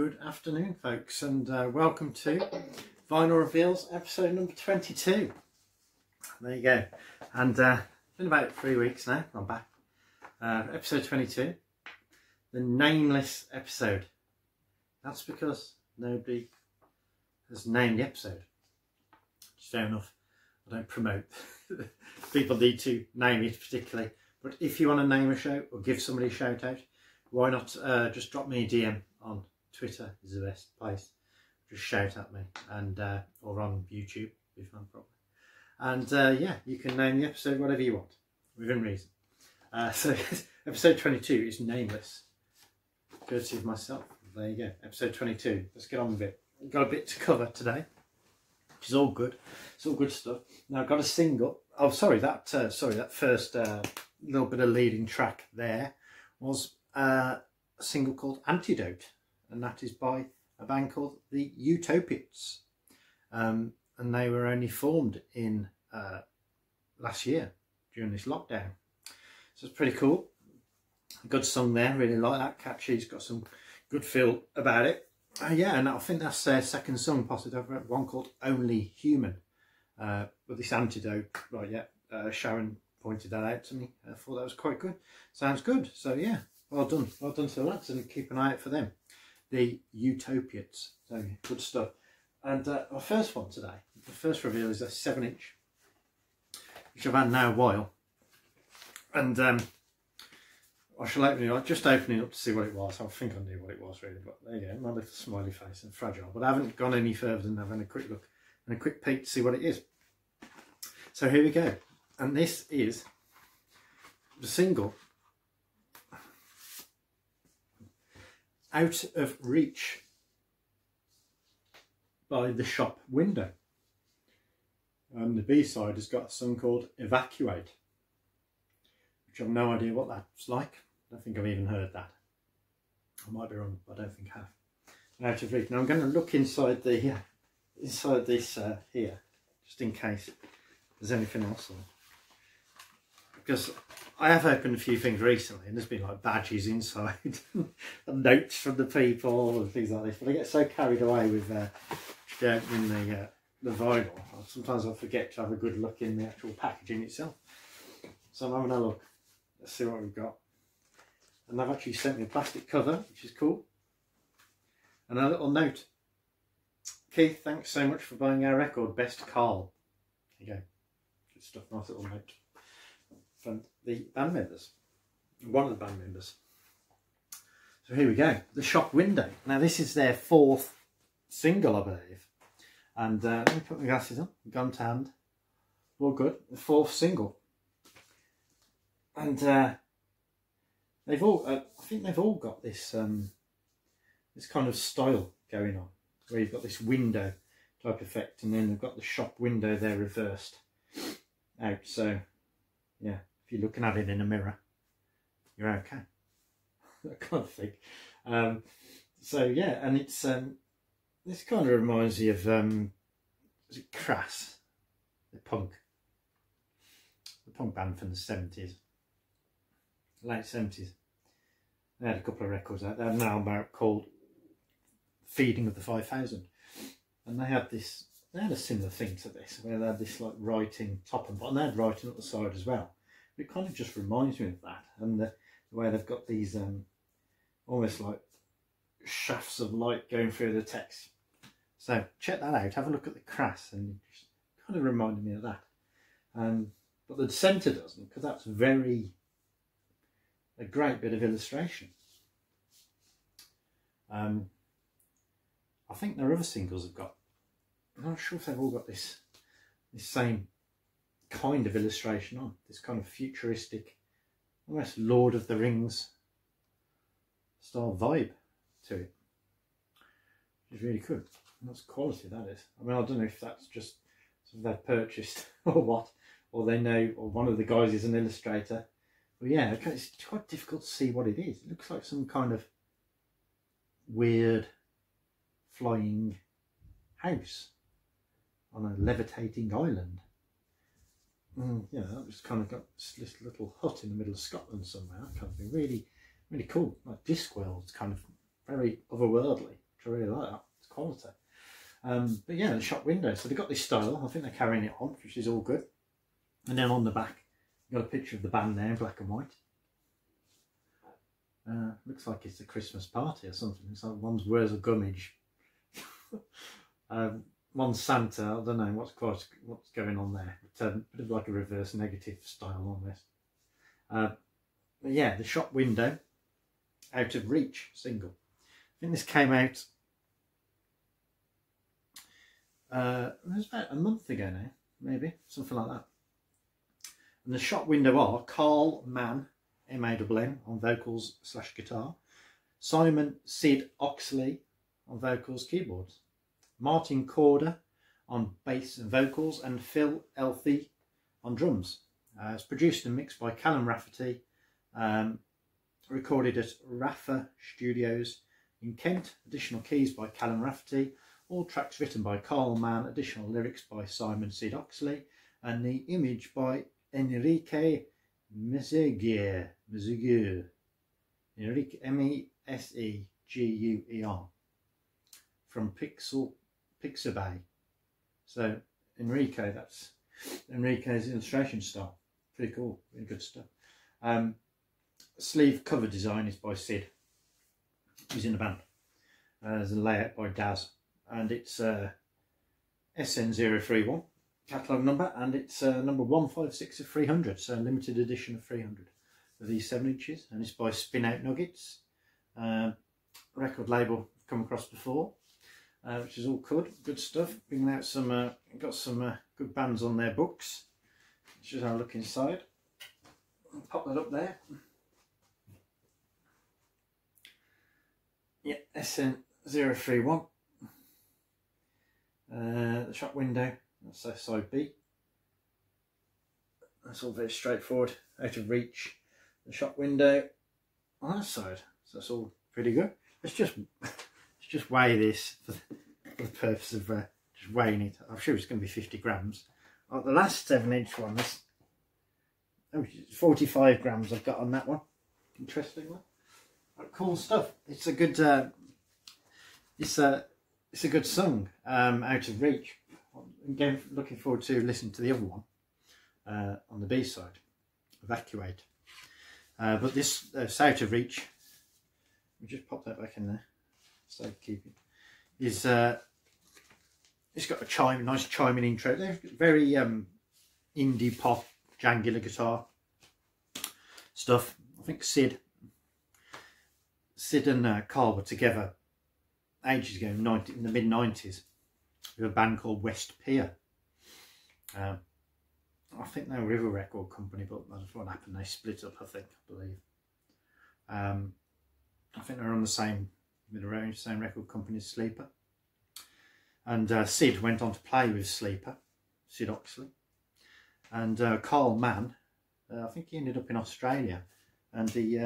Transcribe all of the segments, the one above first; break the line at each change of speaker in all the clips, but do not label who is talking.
Good afternoon, folks, and welcome to Vinyl Reveals episode number 22. There you go. And been about 3 weeks now. I'm back. Episode 22, the nameless episode. That's because nobody has named the episode. Which is fair enough. I don't promote. People need to name it particularly. But if you want to name a show or give somebody a shout out, why not just drop me a DM on Twitter is the best place. Just shout at me, and or on YouTube if I'm proper. And yeah, you can name the episode whatever you want, within reason. So episode 22 is nameless, courtesy of myself. There you go, episode 22. Let's get on with it. We've got a bit to cover today, which is all good. It's all good stuff. Now I've got a single. Oh, sorry, that first little bit of leading track there was a single called Antidote, and that is by a band called the Utopians, and they were only formed in last year during this lockdown, so it's pretty cool. Good song there, really like that, catchy, it's got some good feel about it. Yeah, and I think that's their second song, possibly. I've read one called Only Human, but this Antidote, right, yeah, Sharon pointed that out to me. I thought that was quite good. Sounds good. So yeah, well done to the lads, and keep an eye out for them, the Utopians. So good stuff. And our first one today, the first reveal, is a 7-inch, which I've had now a while, and I shall open it up, just opening it up to see what it was. I think I knew what it was really, but there you go, my little smiley face and fragile. But I haven't gone any further than having a quick look and a quick peek to see what it is. So here we go. And this is the single Out of Reach by The Shop Window. And the B-side has got a song called Evacuate, which I've no idea what that's like. I don't think I've even heard that. I might be wrong, but I don't think I have. Out of Reach. Now I'm going to look inside the inside this here, just in case there's anything else on it. Because I have opened a few things recently, and there's been like badges inside and notes from the people and things like this, but I get so carried away with opening the vinyl, sometimes I forget to have a good look in the actual packaging itself. So I'm having a look. Let's see what we've got. And they've actually sent me a plastic cover, which is cool, and a little note. Keith, thanks so much for buying our record, best Carl. There you go. Good stuff, nice little note from the band members, one of the band members. So here we go, The Shop Window. Now this is their 4th single, I believe. And let me put my glasses on, gun to hand. All good, the 4th single. And they've all, I think they've all got this this kind of style going on, where you've got this window type effect, and then they've got the shop window there reversed out. So yeah, if you're looking at it in a mirror, you're okay. That kind of thing. So yeah, and it's this kind of reminds me of was it Crass, the punk band from the 70s, late 70s. They had a couple of records out. They had an album out called Feeding of the 5000, and they had a similar thing to this, where they had this like writing top and bottom. They had writing up the side as well. It kind of just reminds me of that, and the way they've got these almost like shafts of light going through the text. So check that out, have a look at the Crass, and it just kind of reminded me of that. But the centre doesn't, because that's a great bit of illustration. I think their other singles have got, I'm not sure if they've all got this same kind of illustration on, this kind of futuristic, almost Lord of the Rings style vibe to it, which is really good. And that's quality, that is. I mean, I don't know if that's just something they've purchased or what, or they know, or one of the guys is an illustrator. But yeah, it's quite difficult to see what it is. It looks like some kind of weird flying house on a levitating island. Yeah, that just kind of got this little hut in the middle of Scotland somewhere. That kind of thing. Really, really cool. Like Discworld's kind of very otherworldly. which I really like that. It's quality. But yeah, the shop window. So they've got this style. I think they're carrying it on, which is all good. And then on the back, you've got a picture of the band there in black and white. Looks like it's a Christmas party or something. It's like one's Where's a Gummidge. One's Santa. I don't know what's going on there. But a bit of like a reverse negative style on this. But yeah, the shop window, Out of Reach single. I think this came out it was about a month ago now, maybe, something like that. And the shop window are Carl Mann, M-A-N-N, on vocals / guitar, Simon Sid Oxley on vocals, keyboards, Martin Corder on bass and vocals, and Phil Elthy on drums. It's produced and mixed by Callum Rafferty, recorded at Raffer Studios in Kent, additional keys by Callum Rafferty, all tracks written by Carl Mann, additional lyrics by Simon Sid Oxley, and the image by Enrique Meseguer, Enrique, M-E-S-E-G-U-E-R, from Pixabay. So Enrique, that's Enrique's illustration style. Pretty cool, really good stuff. Sleeve cover design is by Sid, who's in the band. There's a layout by Daz, and it's SN031 catalogue number, and it's number 156 of 300, so limited edition of 300 of these 7-inches, and it's by Spin Out Nuggets, record label I've come across before, which is all good stuff. Bringing out some, got some good bands on their books. Let's just have a look inside. I'll pop that up there. Yeah, SN031. The shop window, that's side B. That's all very straightforward. Out of Reach. The shop window on that side. So that's all pretty good. Let's just weigh this for the purpose of just weighing it. I'm sure it's going to be 50 grams. Oh, the last 7-inch one, this 45 grams I've got on that one. Interesting one. Cool stuff. It's a good it's a good song, Out of Reach. Again, looking forward to listening to the other one on the B side, Evacuate. But this Out of Reach, we just pop that back in there, so keep it. Is it's got a nice chiming intro. They're very indie pop, jangular guitar stuff. I think Sid and Carl were together ages ago, in the mid 90s, with a band called West Pier. I think they were with a record company, but that's what happened. They split up, I believe. I think they were on the same record company as Sleeper. And Sid went on to play with Sleeper, Sid Oxley. And Carl Mann, I think he ended up in Australia, and he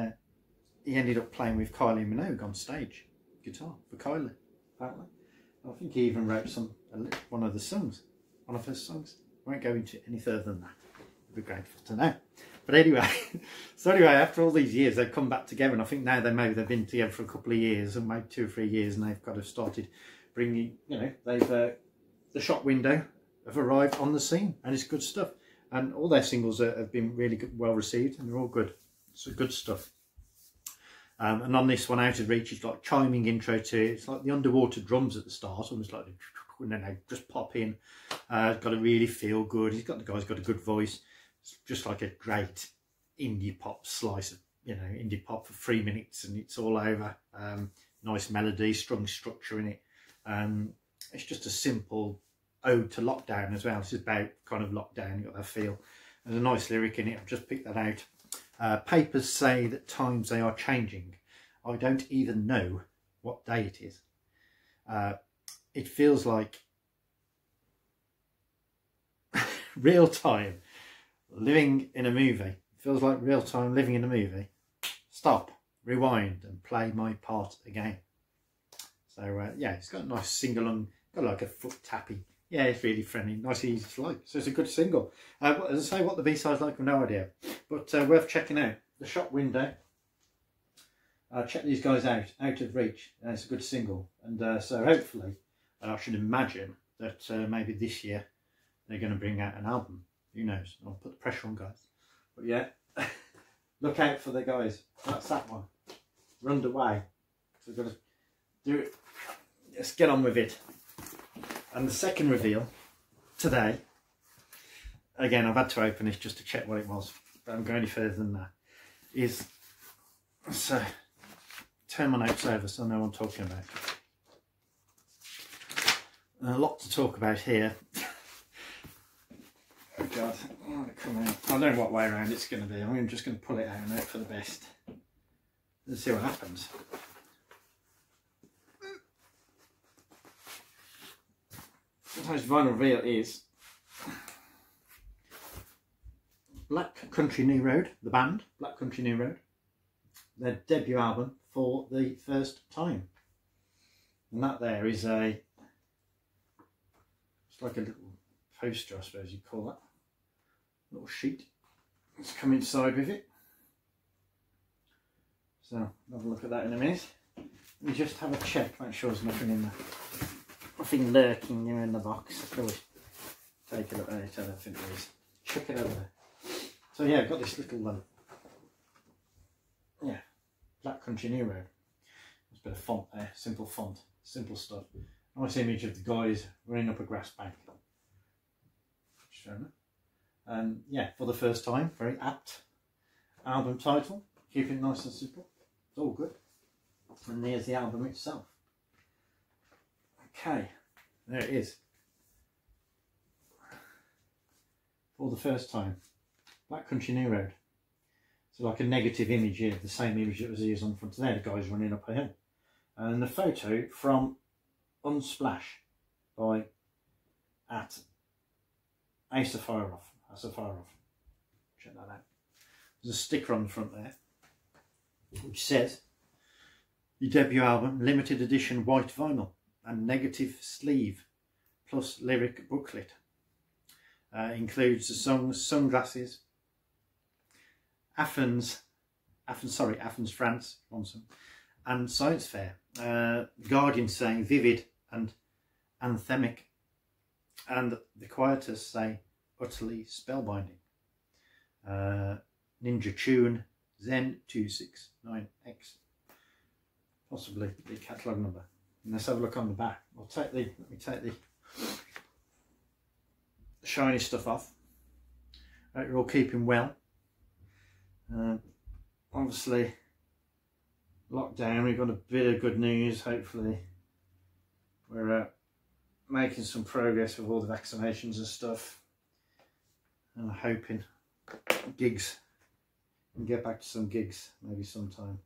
ended up playing with Kylie Minogue on stage, guitar for Kylie, apparently. I think he even wrote one of her songs. I won't go into any further than that. I'd be grateful to know. But anyway, after all these years, they've come back together, and I think now they've been together for a couple of years, and maybe 2 or 3 years, and they've kind of started bringing, the shop window have arrived on the scene, and it's good stuff. And all their singles have been really well received, and they're all good. So good stuff. And on this one, Out of Reach, it's like chiming intro to it. It's like the underwater drums at the start, almost like, and then they just pop in. Got to really feel good. The guy's got a good voice. It's just like a great indie pop slice of, indie pop for 3 minutes, and it's all over. Nice melody, strong structure in it. It's just a simple ode to lockdown as well. It's about kind of lockdown, you got that feel. There's a nice lyric in it. I've just picked that out. Papers say that times they are changing. I don't even know what day it is. It feels like real time living in a movie. It feels like real time living in a movie. Stop, rewind, and play my part again. So yeah, it's got a nice sing-along, got like a foot tappy. Yeah, it's really friendly, nice, easy to like. So it's a good single. As I say, what the B-side's like, I've no idea. But worth checking out. The shop window. check these guys out of reach. It's a good single, and so hopefully I should imagine that maybe this year they're going to bring out an album. Who knows? I'll put the pressure on, guys. But yeah, look out for the guys. That's that one. We're underway. So we've got to do it. Let's get on with it. And the second reveal today, again, I've had to open this just to check what it was, but I don't go any further than that, is, so turn my notes over so I know what I'm talking about. A lot to talk about here. Oh God, come out. I don't know what way around it's going to be. I'm just going to pull it out and hope for the best. Let's see what happens. Sometimes vinyl reveal is Black Country New Road, the band, Black Country New Road, their debut album for the first time. And that there is it's like a little poster, I suppose you'd call that. Little sheet. Let's come inside with it. So, have a look at that in a minute. Let me just have a check, make sure there's nothing in there. Nothing lurking in the box. I can always take a look at it, I don't think there is. Chuck it over there. So yeah, I've got this little yeah, Black Country New Road. There's a bit of font there, simple font, simple stuff. Nice image of the guys running up a grass bank. And yeah, for the first time, very apt album title. Keep it nice and simple. It's all good. And there's the album itself. Okay, there it is. For the first time, Black Country New Road. So like a negative image here, the same image that was used on the front there, the guys running up a hill. And the photo from Unsplash by @Asafaroff. Check that out. There's a sticker on the front there, which says, your debut album, limited edition white vinyl and negative sleeve, plus lyric booklet. Includes the songs Sunglasses, Athens, France, and Science Fair. Guardian saying vivid and anthemic, and the Quieters say utterly spellbinding. Ninja Tune Zen 269X, possibly the catalogue number. And let's have a look on the back. Let me take the shiny stuff off. Right, you're all keeping well. Obviously, lockdown, we've got a bit of good news. Hopefully, we're making some progress with all the vaccinations and stuff. And I'm hoping gigs, and get back to some gigs maybe sometime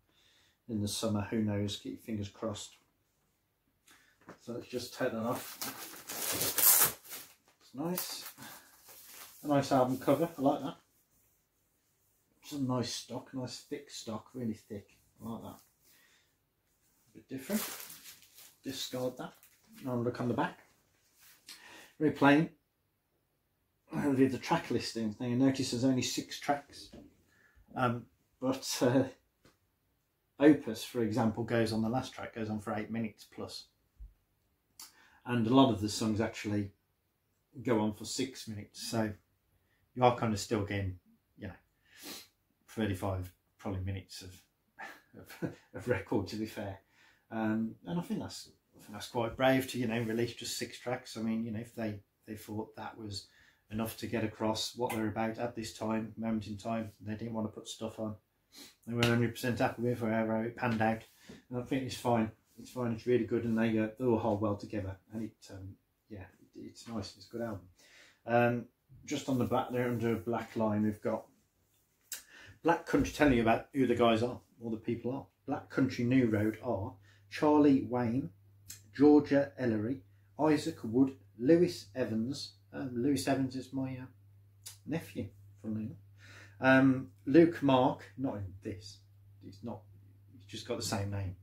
in the summer. Who knows? Keep your fingers crossed. So let's just take that off. It's nice. A nice album cover. I like that. Some nice stock, nice thick stock, really thick. I like that. A bit different. Discard that. Now look on the back. Very plain. The track listings. Now you notice there's only 6 tracks. But Opus, for example, goes on the last track, goes on for 8 minutes plus. And a lot of the songs actually go on for 6 minutes. So you are kind of still getting, 35 probably minutes of record, to be fair. And I think that's quite brave to release just 6 tracks. I mean, if they thought that was enough to get across what they're about at this moment in time, they didn't want to put stuff on they were 100% happy with, or however it panned out. And I think it's fine. It's fine. It's really good, and they all hold well together. And it's nice. It's a good album. Just on the back there, under a black line, we've got Black Country, telling you about who the guys are, or the people are. Black Country New Road are Charlie Wayne, Georgia Ellery, Isaac Wood, Lewis Evans. Lewis Evans is my nephew, funnily enough. Luke Mark, not in this. He's just got the same name.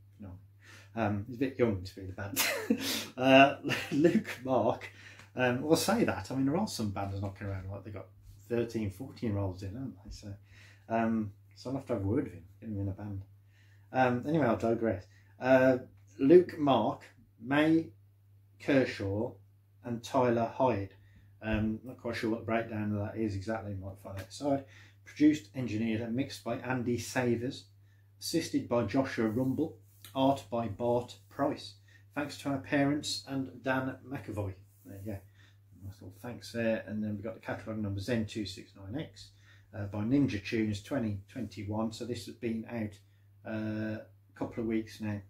He's a bit young to be the band. Luke Mark. I'll say that. I mean, there are some bands knocking around like they got 13, 14-year-olds in, haven't they? So I'll have to have a word with him, get him in a band. Anyway, I'll digress. Luke Mark, May Kershaw and Tyler Hyde. Not quite sure what the breakdown of that is exactly, you might find outside. Produced, engineered and mixed by Andy Savers. Assisted by Joshua Rumble. Art by Bart Price. Thanks to our parents and Dan McAvoy. There you go. Nice little thanks there. And then we've got the catalogue number Zen269X by Ninja Tunes 2021. So this has been out a couple of weeks now.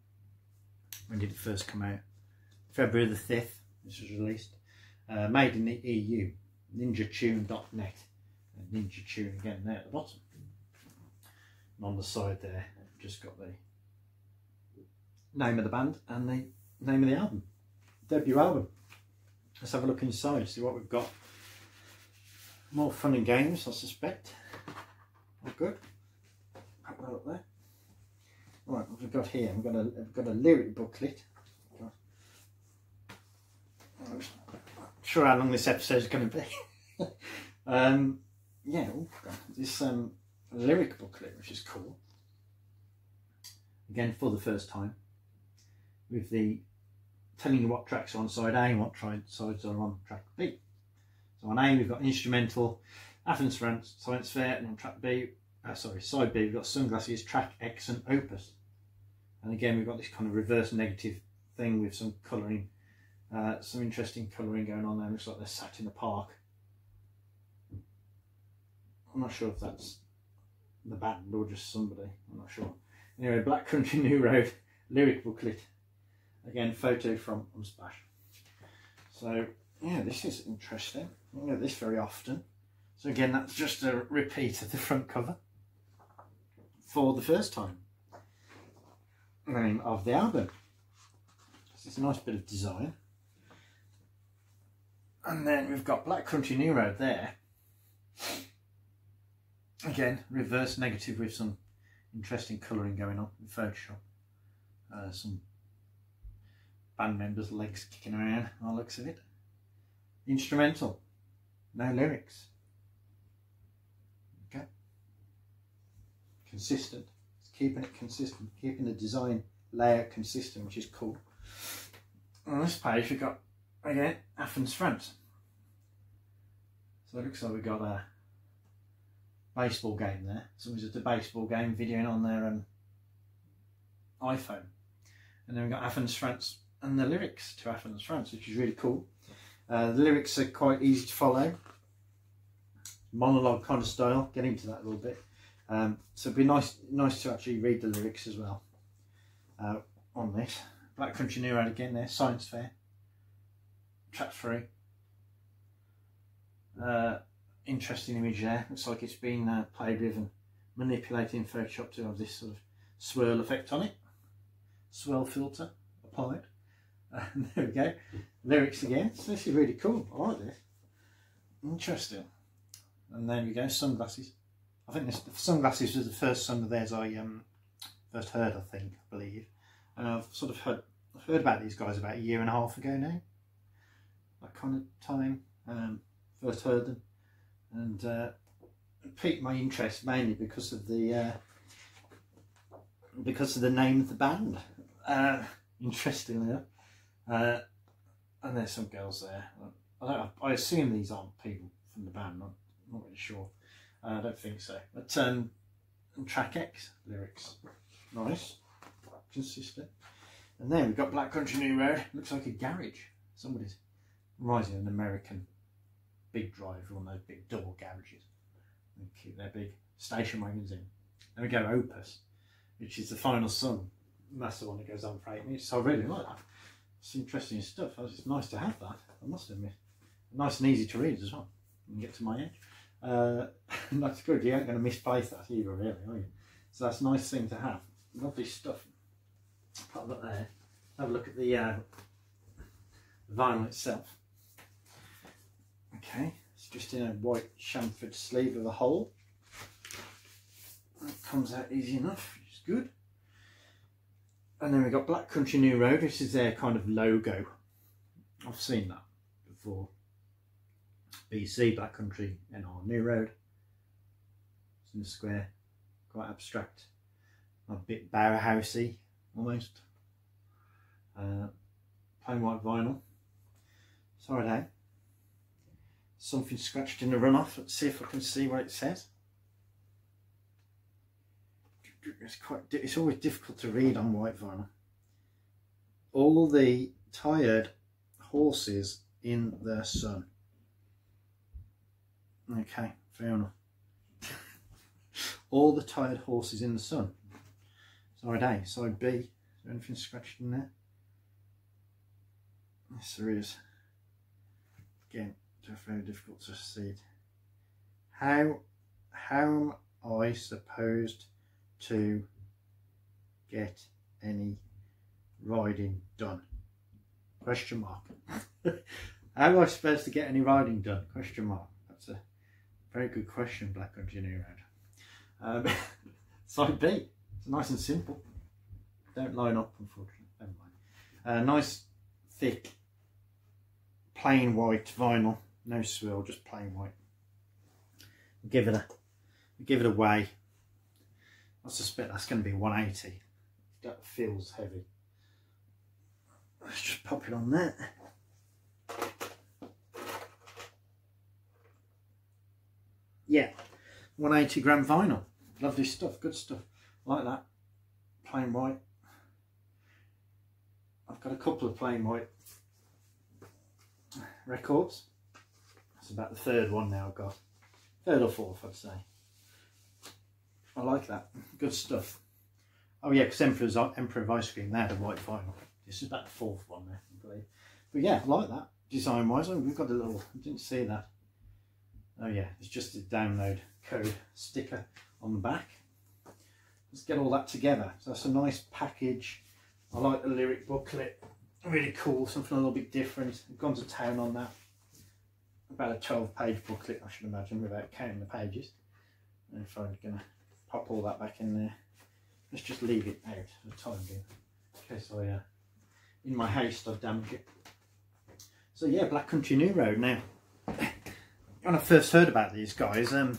When did it first come out? February the 5th. This was released. Made in the EU. NinjaTune.net. Ninja Tune again there at the bottom. And on the side there, just got the name of the band and the name of the album. Debut album. Let's have a look inside, see what we've got. More fun and games, I suspect. All good. Put that up there. Right, what we've got here, we've got a lyric booklet. I'm not sure how long this episode is going to be. Yeah, this lyric booklet, which is cool. Again, for the first time, with the telling you what tracks are on side A and what sides are on track B. So on A we've got instrumental, Athens, France, Science Fair, and on track B, side B we've got Sunglasses, track X and Opus. And again we've got this kind of reverse negative thing with some colouring, some interesting colouring going on there. Looks like they're sat in the park. I'm not sure if that's the band or just somebody, I'm not sure. Anyway, Black Country New Road lyric booklet. Again, photo from Unsplash. So, yeah, this is interesting. I don't get this very often. So again, that's just a repeat of the front cover for the first time. Name of the album. So it's a nice bit of design. And then we've got Black Country New Road there. Again, reverse negative with some interesting colouring going on in Photoshop. Some band members' legs kicking around by the looks of it. Instrumental, no lyrics. Okay. Consistent. It's keeping it consistent, keeping the design layout consistent, which is cool. On this page we've got, again, Athens, France. So it looks like we've got a baseball game there. Somebody's at a baseball game videoing on their iPhone. And then we've got Athens, France, and the lyrics to Athens, France, which is really cool. The lyrics are quite easy to follow. Monologue kind of style. Get into that a little bit. So it'd be nice to actually read the lyrics as well on this. Black Country New Road again there. Science Fair. Track 3. Interesting image there. Looks like it's been played with and manipulated in Photoshop to have this sort of swirl effect on it. Swirl filter applied. There we go. Lyrics again. So this is really cool. I like this. Interesting. And there we go. Sunglasses. I think the Sunglasses was the first song of theirs I first heard. I believe. And I've sort of heard about these guys about a year and a half ago now. That kind of time. First heard them, and it piqued my interest mainly because of the name of the band. Interestingly enough, and there's some girls there. I assume these aren't people from the band. I'm not really sure. I don't think so. But track X lyrics, nice, consistent. And then we've got Black Country New Road. Looks like a garage. Somebody's rising an American big drive, one of those big double garages. And keep their big station wagons in. Then we go Opus, which is the final song. And that's the one that goes on for 8 minutes. So I really like that. It's interesting stuff. It's nice to have that, I must admit. Nice and easy to read as well. You can get to my edge. That's good. You ain't going to misplace that either, really, are you? So that's a nice thing to have. Lovely stuff. Put that there. Have a look at the vinyl itself. Okay, it's just in a white chamfered sleeve with a hole. That comes out easy enough, which is good. And then we've got Black Country New Road, which is their kind of logo. I've seen that before. BC, Black Country, NR, New Road. It's in the square, quite abstract. a bit Bauhausy almost. Plain white vinyl. Sorry, now something scratched in the runoff. Let's see if I can see what it says. It's always difficult to read on white vinyl. All the tired horses in the sun. Okay, fair enough. All the tired horses in the sun. Side A, side B. Is there anything scratched in there? Yes, there is. Again, very difficult to see it. How am I supposed to get any riding done? Question mark. How am I supposed to get any riding done? Question mark. That's a very good question, Black Country New Road. Side B. It's nice and simple. Don't line up, unfortunately. Never mind. Nice, thick, plain white vinyl. No swill, just plain white. Give it a weigh. I suspect that's going to be 180. That feels heavy. Let's just pop it on there. Yeah, 180 gram vinyl. Lovely stuff, good stuff. Like that. Plain white. I've got a couple of plain white records. That's about the third one now I've got. Third or fourth, I'd say. I like that. Good stuff. Oh yeah, because Emperor of Ice Cream, they had a white vinyl. This is about the fourth one there, I believe. But yeah, I like that. Design wise, we've got a little, I didn't see that. Oh yeah, it's just a download code sticker on the back. Let's get all that together. So that's a nice package. I like the lyric booklet. Really cool, something a little bit different. I've gone to town on that. About a 12-page booklet, I should imagine, without counting the pages. And if I'm going to pop all that back in there, let's just leave it out for the time being, in case I, in my haste, I damage it. So yeah, Black Country New Road. Now, when I first heard about these guys, I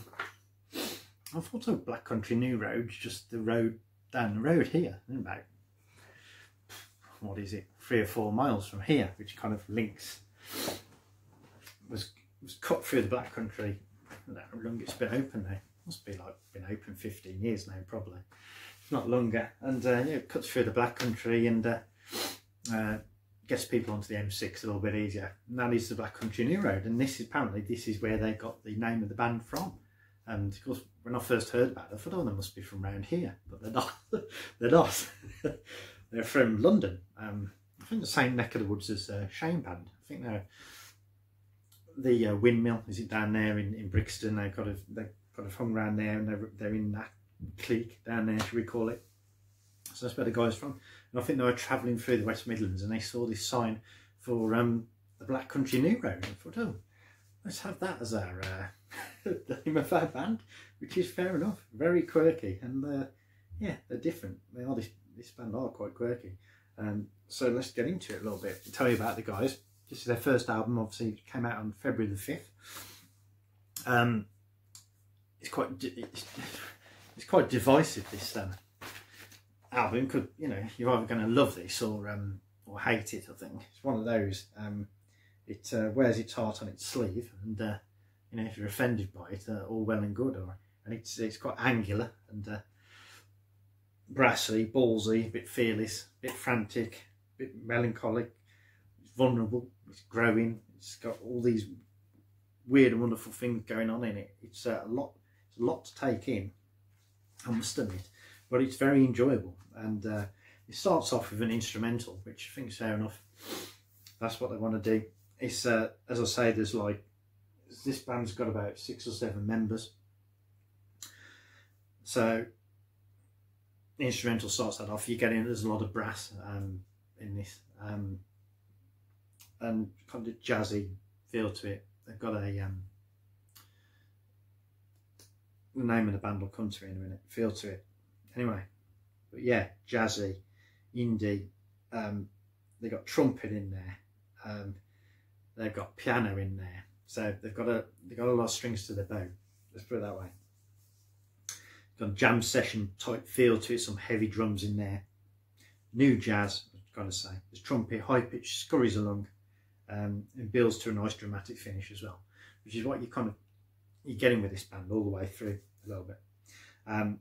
thought of Black Country New Road, just the road down the road here, about, what is it, 3 or 4 miles from here, which kind of links, was cut through the Black Country. I don't know how long it's been open now. Must be like been open 15 years now, probably, if not longer. And yeah, it cuts through the Black Country and gets people onto the M6 a little bit easier. And that is the Black Country New Road, and this is apparently where they got the name of the band from. And of course, when I first heard about it, I thought, oh, they must be from around here, but they're not. They're not. They're from London. I think the same neck of the woods as Shane Band. I think they're the Windmill. Is it down there in Brixton? They kind of hung around there, and they're in that clique down there, should we call it? So that's where the guys from. And I think they were travelling through the West Midlands, and they saw this sign for the Black Country New Road. I thought, oh, let's have that as our the name of our band, which is fair enough. Very quirky, and yeah, they're different. They are this band are quite quirky. So let's get into it a little bit and tell you about the guys. This is their first album. Obviously, it came out on February the 5th. It's quite divisive, this album, because you know you're either going to love this or hate it. I think it's one of those. It wears its heart on its sleeve, and you know, if you're offended by it, all well and good. And it's quite angular and brassy, ballsy, a bit fearless, a bit frantic, a bit melancholic. It's vulnerable. It's growing. It's got all these weird and wonderful things going on in it. It's a lot. It's a lot to take in, I must admit, but it's very enjoyable. And it starts off with an instrumental, which I think is fair enough. That's what they want to do. It's as I say, there's like, this band's got about 6 or 7 members. So the instrumental starts that off. You get in, there's a lot of brass in this, and kind of jazzy feel to it. They've got a the name of the band will come to me in a minute. Feel to it. Anyway, but yeah, jazzy, indie. They've got trumpet in there. They've got piano in there. So they've got a lot of strings to their bow. Let's put it that way. got a jam session type feel to it, some heavy drums in there. New jazz, I've got to say. There's trumpet, high pitch, scurries along, and builds to a nice dramatic finish as well, which is what you're getting with this band all the way through a little bit. And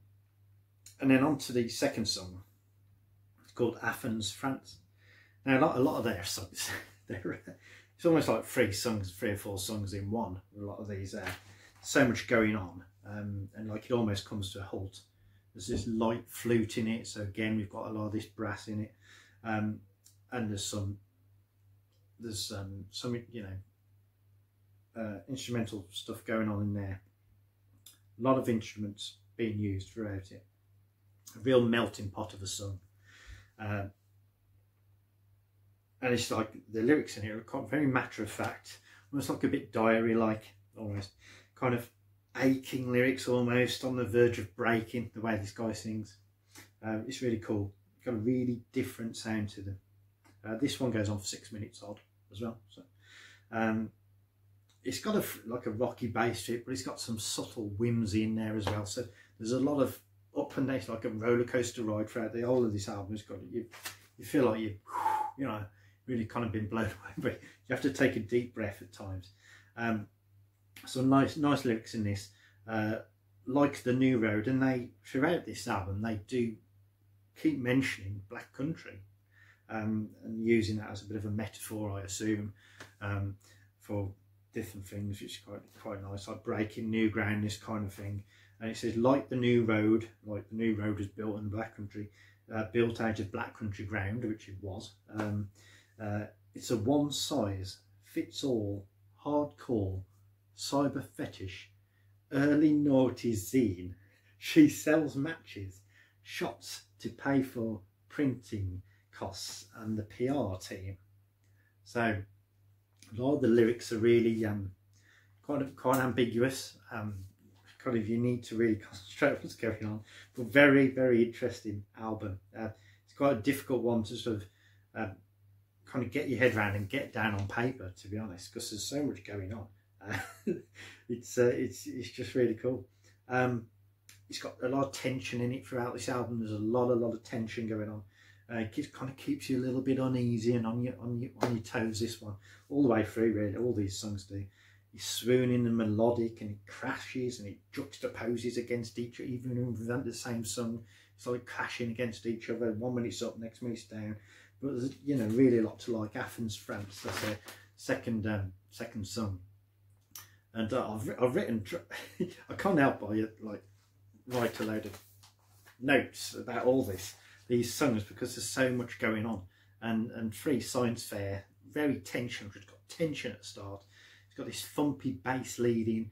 then on to the second song. It's called Athens, France. Now a lot of their songs, it's almost like 3 or 4 songs in one. A lot of these, so much going on, and like it almost comes to a halt. There's this light flute in it, so again we've got a lot of this brass in it, and there's some instrumental stuff going on in there. A lot of instruments being used throughout it. A real melting pot of a song. And it's like the lyrics in here are very matter of fact, almost like a bit diary-like, almost kind of aching lyrics, almost on the verge of breaking, the way this guy sings. It's really cool. It's got a really different sound to them. This one goes on for 6 minutes odd as well. So it's got like a rocky bass to it, but it's got some subtle whimsy in there as well. So there's a lot of up and down. It's like a roller coaster ride throughout the whole of this album. It's got you feel like you know, really kind of been blown away, but you have to take a deep breath at times. Some nice lyrics in this, like The New Road, and they throughout this album they do keep mentioning Black Country, and using that as a bit of a metaphor, I assume, for different things, which is quite nice, like breaking new ground, this kind of thing. And it says, like the new road is built in Black Country, built out of Black Country ground, which it was. It's a one size fits all, hardcore, cyber fetish, early noughties zine. She sells matches, shots to pay for printing costs and the PR team. So a lot of the lyrics are really quite ambiguous. Kind of you need to really concentrate on what's going on, but very, very interesting album. It's quite a difficult one to sort of kind of get your head around and get down on paper, to be honest, because there's so much going on. It's just really cool. It's got a lot of tension in it throughout this album. There's a lot of tension going on. It kind of keeps you a little bit uneasy and on your toes. This one, all the way through, really. All these songs do. It's swooning and melodic, and it crashes and it juxtaposes against each other, even within the same song. It's like crashing against each other. 1 minute's up, next minute's down. But there's, you know, really a lot to like. Athens, France. That's a second song. And I've written. I can't help but like write a load of notes about all these songs, because there's so much going on. And Free Science Fair, very tension. It's got tension at the start. It's got this thumpy bass leading,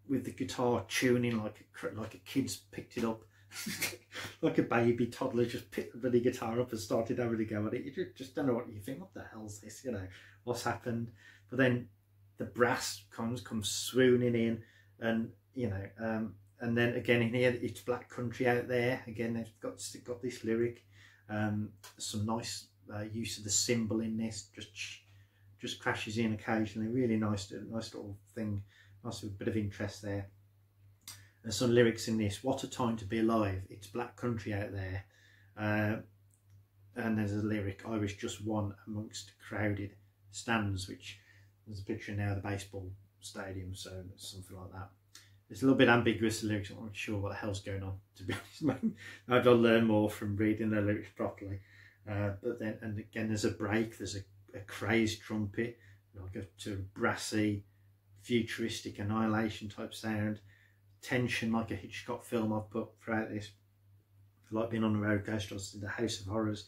with the guitar tuning like a kid's picked it up. Like a baby toddler just picked the bloody guitar up and started having a go at it. You just don't know what you think. What the hell's this? You know, what's happened? But then the brass comes swooning in, and you know, and then again in here it's Black Country out there. Again, they've got this lyric. Some nice use of the cymbal in this. Just crashes in occasionally. Really nice little thing. Nice little bit of interest there. And some lyrics in this. What a time to be alive. It's Black Country out there. And there's a lyric. I was just one amongst crowded stands, which there's a picture now of the baseball stadium. So something like that. It's a little bit ambiguous, the lyrics. I'm not sure what the hell's going on, to be honest. I've got to learn more from reading the lyrics properly. But then, and again, there's a break. There's a crazed trumpet, like to a brassy, futuristic annihilation type sound. Tension, like a Hitchcock film I've put throughout this. Like being on the roller coaster, the House of Horrors.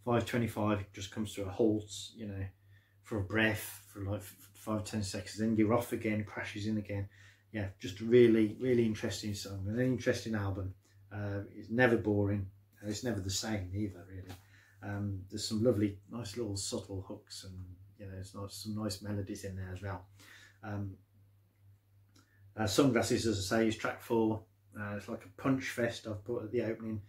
5:25, it just comes to a halt, you know, for a breath, for like 5-10 seconds. Then you're off again, crashes in again. Yeah, just a really, really interesting song, an interesting album. It's never boring, and it's never the same either, really. There's some lovely, nice little subtle hooks, and you know, there's some nice melodies in there as well. Sunglasses, as I say, is track 4. It's like a punch fest I've put at the opening.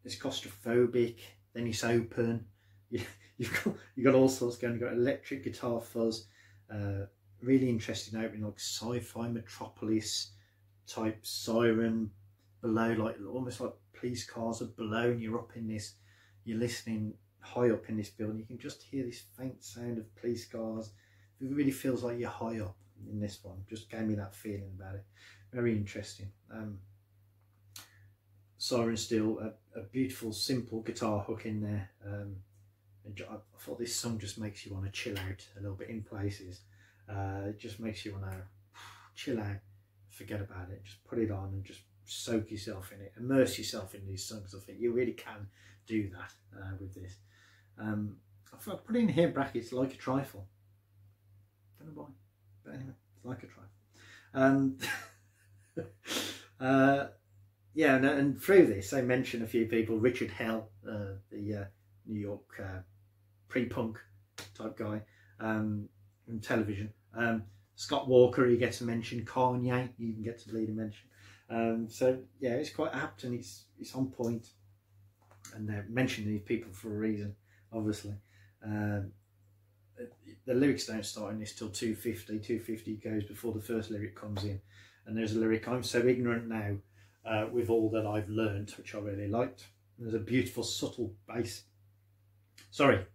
It's claustrophobic, then it's open. You've got all sorts going. You've got electric guitar fuzz. Really interesting opening, like sci-fi metropolis, type siren below, like almost like police cars are below, and you're up in this, you're listening high up in this building. You can just hear this faint sound of police cars. It really feels like you're high up in this one. Just gave me that feeling about it. Very interesting. Siren still a beautiful, simple guitar hook in there. And I thought this song just makes you want to chill out a little bit in places. It just makes you want to chill out, forget about it, just put it on and just soak yourself in it, immerse yourself in these songs. I think you really can do that with this. I've put in here brackets, like a trifle. Don't know why, but anyway, it's like a trifle. Yeah, and through this they mention a few people. Richard Hell, the New York pre-punk type guy from television. Scott Walker, he gets a mention. Kanye, he even gets a leading mention. So yeah, it's quite apt and it's on point. And they're mentioning these people for a reason, obviously. The lyrics don't start in this till 250. 250 goes before the first lyric comes in. And there's a lyric, I'm so ignorant now with all that I've learned, which I really liked. And there's a beautiful subtle bass,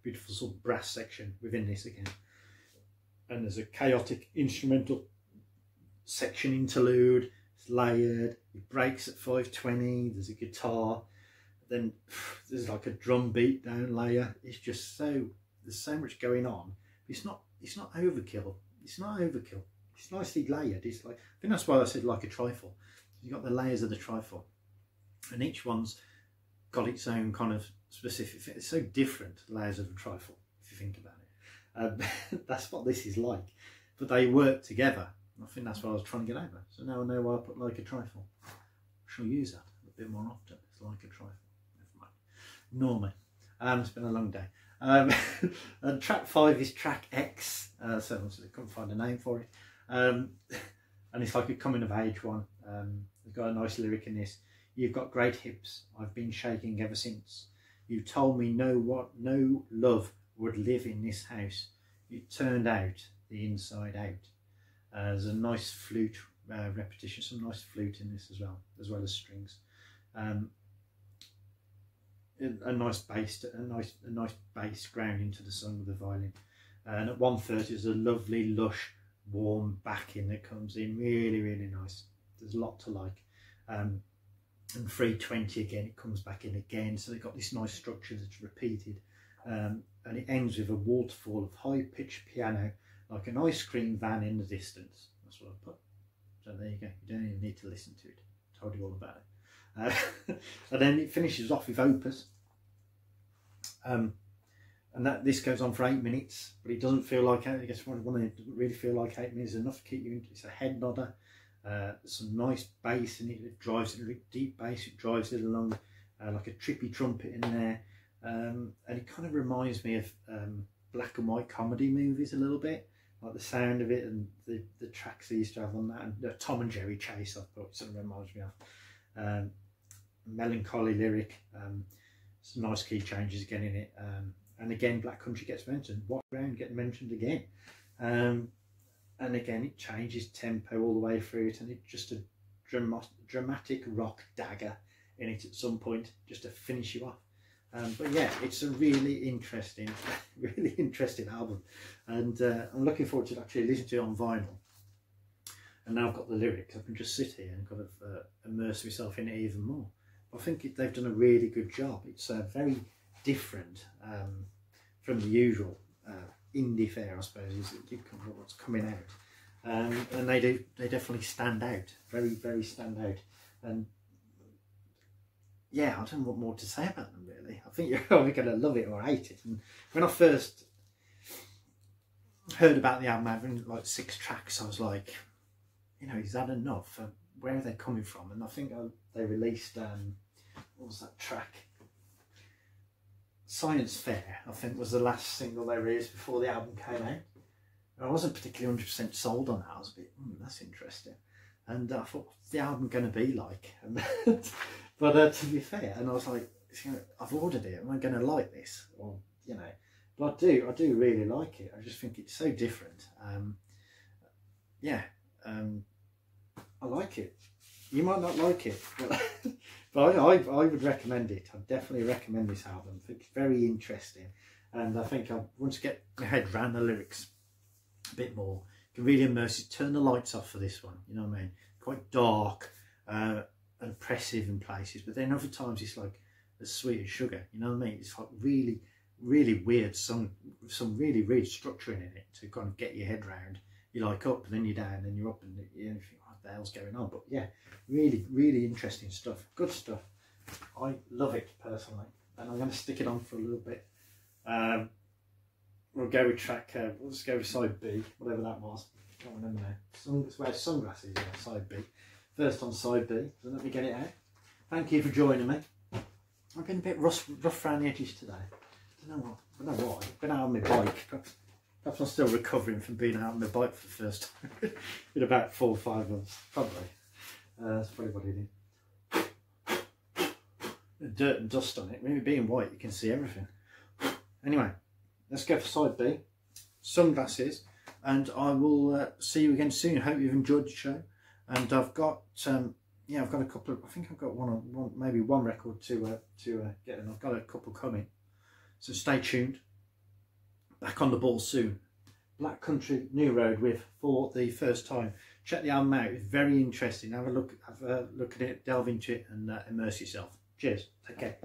beautiful sort of brass section within this again. And there's a chaotic instrumental section interlude. It's layered, it breaks at 520, there's a guitar, then there's like a drum beat down layer. It's just so, there's so much going on. It's not overkill. It's not overkill. It's nicely layered. It's like, I think that's why I said like a trifle. You've got the layers of the trifle, and each one's got its own kind of specific thing. It's so different, layers of the trifle, if you think about it. That's what this is like, but they work together. I think that's what I was trying to get over. So now I know why I put like a trifle. I shall use that a bit more often. It's like a trifle. Never mind. Ignore me. It's been a long day. And track 5 is track X. So I couldn't find a name for it. And it's like a coming of age one. We've got a nice lyric in this. You've got great hips. I've been shaking ever since. You told me no love would live in this house. You turned out the inside out. There's a nice flute repetition, some nice flute in this as well as strings. A nice bass, a nice bass grounding to the song with the violin. And at 1:30 there's a lovely, lush, warm backing that comes in, really, really nice. There's a lot to like. And 3:20 again, it comes back in again. So they've got this nice structure that's repeated, and it ends with a waterfall of high-pitched piano, like an ice cream van in the distance. That's what I put. So there you go. You don't even need to listen to it. I told you all about it. And then it finishes off with Opus. And this goes on for 8 minutes, but it doesn't feel like, I guess one it doesn't really feel like 8 minutes is enough to keep you into. It's a head nodder. Some nice bass in it. It drives it, a deep bass. It drives it along like a trippy trumpet in there. And it kind of reminds me of black and white comedy movies a little bit, like the sound of it and the tracks they used to have on that. And Tom and Jerry Chase, I thought, sort of reminds me of. Melancholy lyric. Some nice key changes again in it. And again, Black Country gets mentioned. What Ground gets mentioned again. And again, it changes tempo all the way through it, and it's just a dramatic rock dagger in it at some point, just to finish you off. But yeah, it's a really interesting album, and I'm looking forward to actually listening to it on vinyl. And now I've got the lyrics, I can just sit here and kind of immerse myself in it even more. I think they've done a really good job. It's very different from the usual indie fare, I suppose, is what's coming out, and they definitely stand out, very, very stand out. And yeah, I don't know what more to say about them really. I think you're either going to love it or hate it. And when I first heard about the album having like 6 tracks, I was like, you know, is that enough? Where are they coming from? And I think they released what was that track? Science Fair, I think, was the last single they released before the album came out. And I wasn't particularly 100% sold on that. I was a bit, that's interesting. And I thought, what's the album going to be like? But to be fair, and I was like, I've ordered it. Am I going to like this? Or, you know, but I do really like it. I just think it's so different. Yeah, I like it. you might not like it, but I would recommend it. I'd definitely recommend this album. I think it's very interesting, and I think I want to get my head around the lyrics a bit more. You can really immerse it. Turn the lights off for this one. You know what I mean? Quite dark and oppressive in places, but then other times it's like as sweet as sugar. You know what I mean? It's like really, really weird. Some really weird structuring in it to kind of get your head round. You're like up and then you're down and you're up and you think, what the hell's going on? But yeah, really, really interesting stuff. Good stuff. I love it personally, and I'm going to stick it on for a little bit. We'll go with track. Let's go with side B, whatever that was. I can't remember now. Wear sunglasses. Yeah, side B. First on side B. So let me get it out. Thank you for joining me. I've been a bit rough around the edges today. I don't know why. I've been out on my bike. Perhaps I'm still recovering from being out on my bike for the first time in about 4 or 5 months. Probably. That's probably what it is. Dirt and dust on it. Maybe being white, you can see everything. Anyway, let's go for side B. Sunglasses, and I will see you again soon. Hope you've enjoyed the show. And I've got I've got a couple of. I think I've got maybe one record to get, and I've got a couple coming. So stay tuned. Back on the ball soon. Black Country, New Road with for the first time. Check the album out. It's very interesting. Have a look at it, delve into it, and immerse yourself. Cheers. Take care.